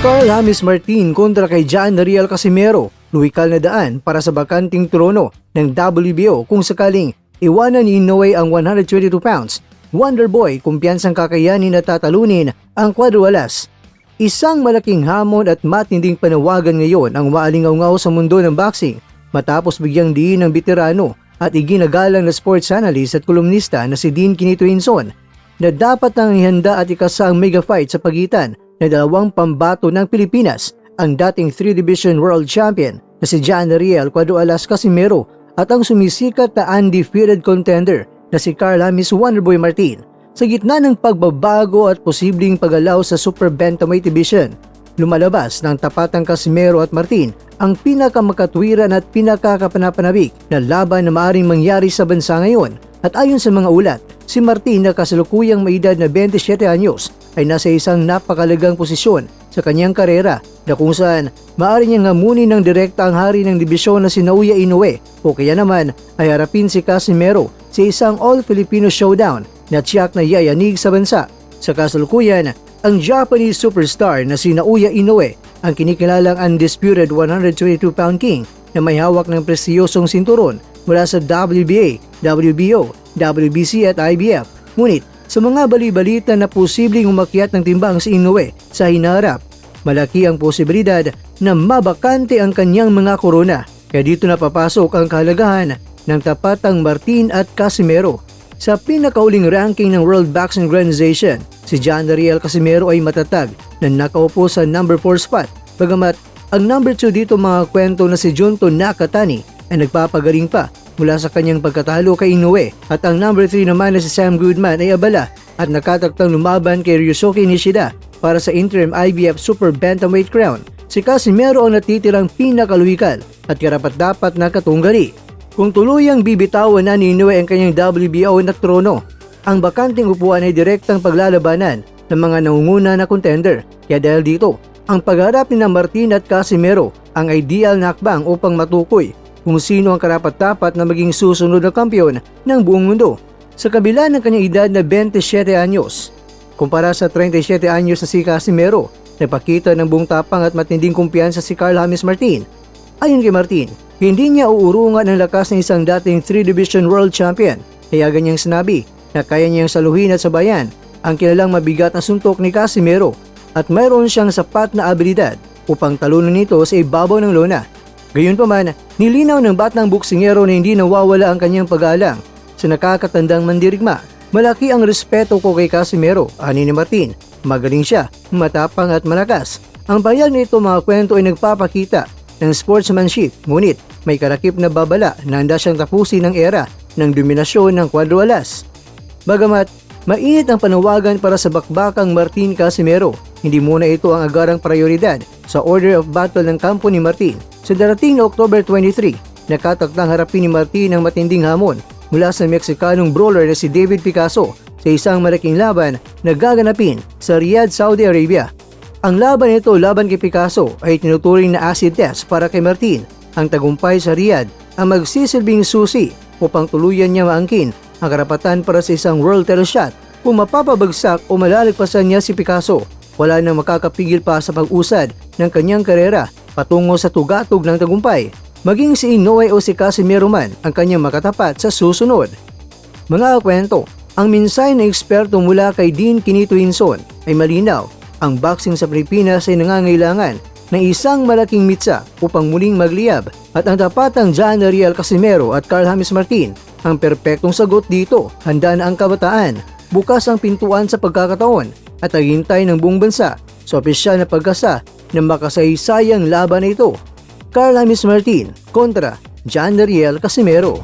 Carl James Martin kontra kay John Riel Casimero, luhikal na daan para sa bakanting trono ng WBO kung sakaling iwanan ni Inoue ang 122 pounds. Wonderboy kumpiyansang kakayanin at tatalunin ang Quadro-Alas. Isang malaking hamon at matinding panawagan ngayon ang maalingaw-ngaw sa mundo ng boxing matapos bigyang diin ng veterano at iginagalang na sports analyst at kolumnista na si Dean Quinito Hinson na dapat nang ihanda at ikasa ang mega fight sa pagitan na dalawang pambato ng Pilipinas, ang dating 3-division world champion na si John Riel Quadro-Alas Casimero at ang sumisikat na undefeated contender na si Carl James Wonderboy Martin. Sa gitna ng pagbabago at posibleng paggalaw sa super bantamweight division, lumalabas ng tapatang Casimero at Martin ang pinakamakatwiran at pinakakapanapanabik na laban na maaaring mangyari sa bansa ngayon. At ayon sa mga ulat, si Martin na kasalukuyang may edad na 27 anyos ay nasa isang napakalagang posisyon sa kanyang karera na kung saan maaari niyang ngamunin ng direkta ang hari ng dibisyon na si Naoya Inoue o kaya naman ay harapin si Casimero sa isang all-Filipino showdown na tiyak na yayanig sa bansa. Sa kasalukuyan, ang Japanese superstar na si Naoya Inoue ang kinikilalang undisputed 122-pound king na may hawak ng prestiyosong sinturon mula sa WBA, WBO, WBC at IBF. Ngunit sa mga bali-balita na posibleng umakyat ng timbang si Inoue sa hinaharap, malaki ang posibilidad na mabakante ang kanyang mga korona. Kaya dito na papasok ang kahalagahan ng tapatang Martin at Casimero. Sa pinakauling ranking ng World Boxing Organization, si John Riel Casimero ay matatag na nakaupo sa number 4 spot. Bagamat ang number 2 dito mga kwento na si Junto Nakatani ay nagpapagaling pa mula sa kanyang pagkatalo kay Inoue at ang number 3 naman na si Sam Goodman ay abala at nakataktang lumaban kay Ryusuke Nishida para sa interim IBF Super Bantamweight crown. Si Casimero ang natitirang pinakaluhikal at karapat-dapat na katunggali. Kung tuluyang bibitawan na ni Inoue ang kanyang WBO na trono, ang bakanting upuan ay direktang paglalabanan ng mga nangunguna na contender. Kaya dahil dito, ang pagharap ni Martin at Casimero ang ideal na hakbang upang matukoy kung sino ang karapat-dapat na maging susunod na kampiyon ng buong mundo. Sa kabila ng kanyang edad na 27 anyos, kumpara sa 37 anyos na si Casimero, napakita ng buong tapang at matinding kumpiyansa si Carl James Martin. Ayon kay Martin, hindi niya uurungan ang lakas ng isang dating 3-division world champion, kaya ganyang sinabi na kaya niyang saluhin at sabayan ang kilalang mabigat na suntok ni Casimero at mayroon siyang sapat na abilidad upang talunin nito sa ibabaw ng lona. Gayunpaman, nilinaw ng batang boksingero na hindi nawawala ang kanyang pag-aalang sa nakakatandang mandirigma. Malaki ang respeto ko kay Casimero, ani ni Martin. Magaling siya, matapang at malakas. Ang bayag nito mga kwento ay nagpapakita ng sportsmanship, ngunit may karakip na babala na handa siyang tapusin ang era ng dominasyon ng Quadro-Alas. Bagamat mainit ang panawagan para sa bakbakang Martin Casimero, hindi muna ito ang agarang prioridad sa order of battle ng kampo ni Martin. Sa darating na October 23, nakataktang harapin ni Martin ang matinding hamon mula sa Mexicanong brawler na si David Picasso sa isang malaking laban na gaganapin sa Riyadh, Saudi Arabia. Ang laban nito laban kay Picasso ay tinuturing na acid test para kay Martin. Ang tagumpay sa Riyadh ang magsisilbing susi upang tuluyan niya maangkin ang karapatan para sa isang world title shot. Kung mapapabagsak o malalagpasan niya si Picasso, wala nang makakapigil pa sa pag-usad ng kanyang karera patungo sa tugatog ng tagumpay. Maging si Inoue o si Casimero man ang kanyang makatapat sa susunod. Mga kwento, ang mensahe ng eksperto mula kay Dean Quinito Hinson ay malinaw. Ang boxing sa Pilipinas ay nangangailangan ng isang malaking mitsa upang muling magliyab at ang tapatang John Riel Casimero at Carl James Martin ang perpektong sagot dito. Handa na ang kabataan, bukas ang pintuan sa pagkakataon at naghihintay ng buong bansa sa opisyal na pagkasa ng makasaysayang laban na ito. Carl James Martin kontra John Riel Casimero.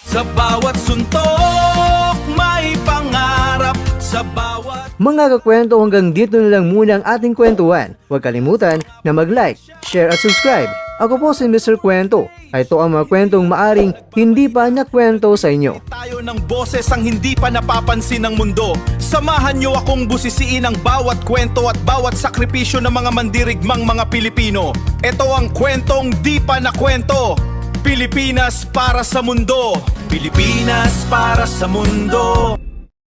Sa bawat suntok may pangarap, sa bawat... Mga kakwento, hanggang dito na lang muna ang ating kwentuhan. Huwag kalimutan na mag-like, share at subscribe. Ako po si Mr. Kwento. Ito ang mga kwentong maaring hindi pa nakwento sa inyo. Tayo ng boses ang hindi pa napapansin ng mundo. Samahan niyo akong busisiin ang bawat kwento at bawat sakripisyo ng mga mandirigmang mga Pilipino. Ito ang kwentong di pa nakwento. Pilipinas para sa mundo. Pilipinas para sa mundo.